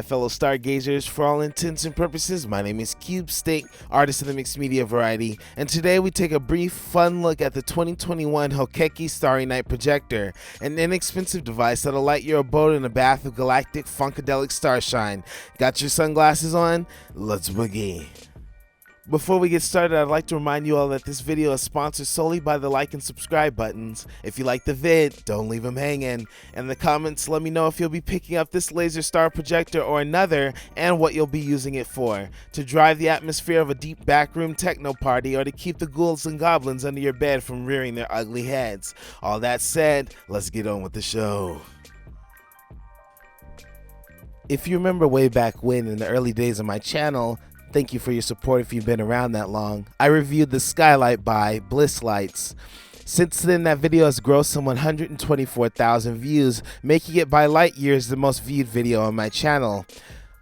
fellow stargazers. For all intents and purposes, my name is QubedSteak, artist of the mixed media variety, and today we take a brief, fun look at the 2021 HOKEKI Starry Night Projector, an inexpensive device that'll light your abode in a bath of galactic funkadelic starshine. Got your sunglasses on? Let's begin. Before we get started, I'd like to remind you all that this video is sponsored solely by the like and subscribe buttons. If you like the vid, don't leave them hanging. In the comments, let me know if you'll be picking up this laser star projector or another, and what you'll be using it for. To drive the atmosphere of a deep backroom techno party, or to keep the ghouls and goblins under your bed from rearing their ugly heads. All that said, let's get on with the show. If you remember way back when, in the early days of my channel, thank you for your support if you've been around that long, I reviewed the Skylite by Bliss Lights. Since then, that video has grossed some 124,000 views, making it by light years the most viewed video on my channel.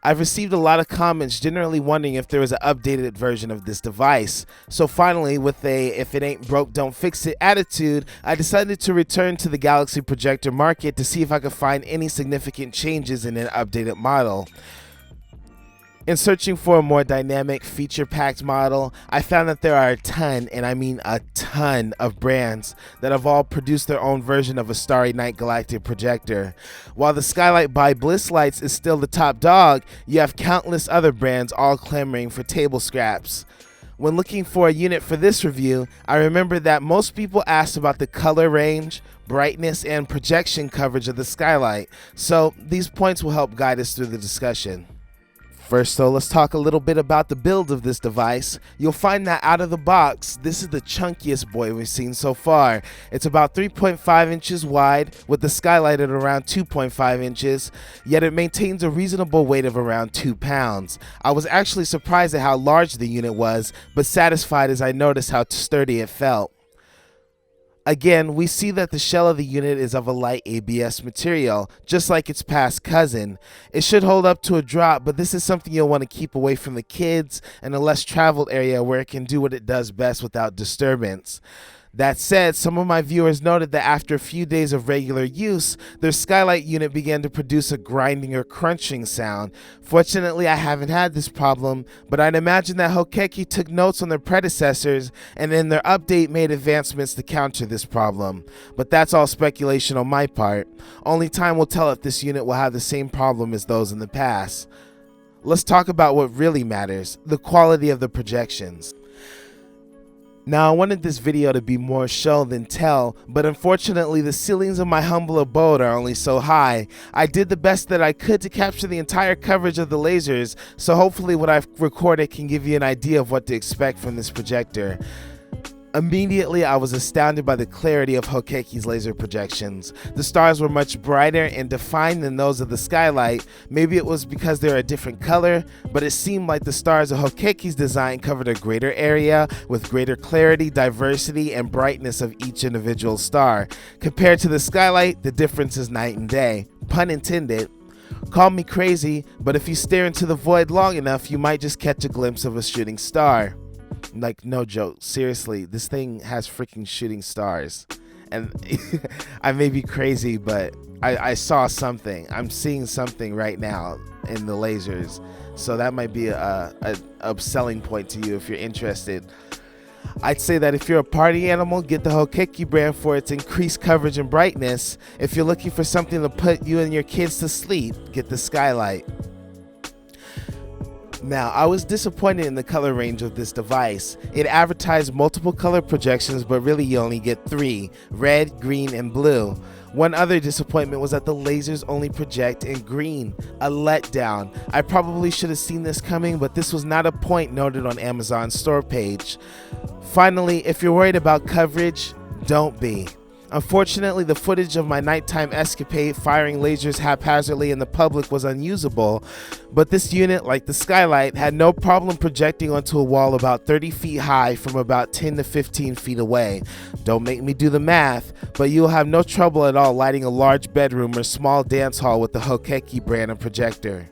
I've received a lot of comments generally wondering if there was an updated version of this device. So finally, with a "if it ain't broke, don't fix it" attitude, I decided to return to the Galaxy projector market to see if I could find any significant changes in an updated model. In searching for a more dynamic, feature-packed model, I found that there are a ton, and I mean a ton, of brands that have all produced their own version of a Starry Night galactic projector. While the Skylite by Bliss Lights is still the top dog, you have countless other brands all clamoring for table scraps. When looking for a unit for this review, I remembered that most people asked about the color range, brightness, and projection coverage of the Skylite, so these points will help guide us through the discussion. First though, let's talk a little bit about the build of this device. You'll find that out of the box, this is the chunkiest boy we've seen so far. It's about 3.5 inches wide, with the Skylite at around 2.5 inches, yet it maintains a reasonable weight of around 2 pounds. I was actually surprised at how large the unit was, but satisfied as I noticed how sturdy it felt. Again, we see that the shell of the unit is of a light ABS material, just like its past cousin. It should hold up to a drop, but this is something you'll want to keep away from the kids and a less traveled area where it can do what it does best without disturbance. That said, some of my viewers noted that after a few days of regular use, their Skylite unit began to produce a grinding or crunching sound. Fortunately, I haven't had this problem, but I'd imagine that HOKEKI took notes on their predecessors and in their update made advancements to counter this problem. But that's all speculation on my part. Only time will tell if this unit will have the same problem as those in the past. Let's talk about what really matters, the quality of the projections. Now, I wanted this video to be more show than tell, but unfortunately the ceilings of my humble abode are only so high. I did the best that I could to capture the entire coverage of the lasers, so hopefully what I've recorded can give you an idea of what to expect from this projector. Immediately, I was astounded by the clarity of HOKEKI's laser projections. The stars were much brighter and defined than those of the Skylite. Maybe it was because they're a different color, but it seemed like the stars of HOKEKI's design covered a greater area with greater clarity, diversity, and brightness of each individual star. Compared to the Skylite, the difference is night and day. Pun intended. Call me crazy, but if you stare into the void long enough, you might just catch a glimpse of a shooting star. Like, no joke, seriously, this thing has freaking shooting stars. And I may be crazy, but I saw something. I'm seeing something right now in the lasers, so that might be a selling point to you if you're interested. I'd say that if you're a party animal, get the HOKEKI brand for its increased coverage and brightness. If you're looking for something to put you and your kids to sleep, get the Skylite. Now, I was disappointed in the color range of this device. It advertised multiple color projections, but really you only get 3, red, green, and blue. One other disappointment was that the lasers only project in green, a letdown. I probably should have seen this coming, but this was not a point noted on Amazon's store page. Finally, if you're worried about coverage, don't be. Unfortunately, the footage of my nighttime escapade firing lasers haphazardly in the public was unusable, but this unit, like the Skylite, had no problem projecting onto a wall about 30 feet high from about 10 to 15 feet away. Don't make me do the math, but you'll have no trouble at all lighting a large bedroom or small dance hall with the HOKEKI brand of projector.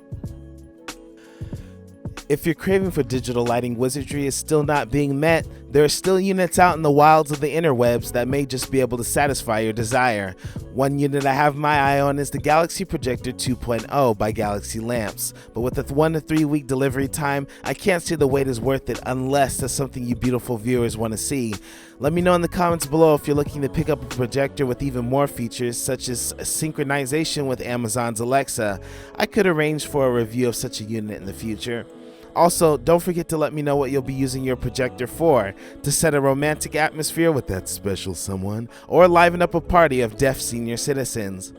If your craving for digital lighting wizardry is still not being met, there are still units out in the wilds of the interwebs that may just be able to satisfy your desire. One unit I have my eye on is the Galaxy Projector 2.0 by Galaxy Lamps, but with a 1 to 3 week delivery time, I can't see the wait is worth it unless that's something you beautiful viewers want to see. Let me know in the comments below if you're looking to pick up a projector with even more features such as synchronization with Amazon's Alexa. I could arrange for a review of such a unit in the future. Also, don't forget to let me know what you'll be using your projector for, to set a romantic atmosphere with that special someone, or liven up a party of deaf senior citizens.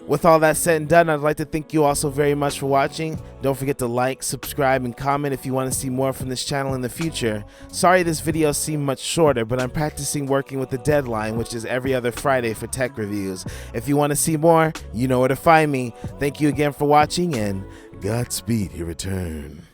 With all that said and done, I'd like to thank you all so very much for watching. Don't forget to like, subscribe, and comment if you want to see more from this channel in the future. Sorry this video seemed much shorter, but I'm practicing working with the deadline, which is every other Friday for tech reviews. If you want to see more, you know where to find me. Thank you again for watching, and Godspeed your return.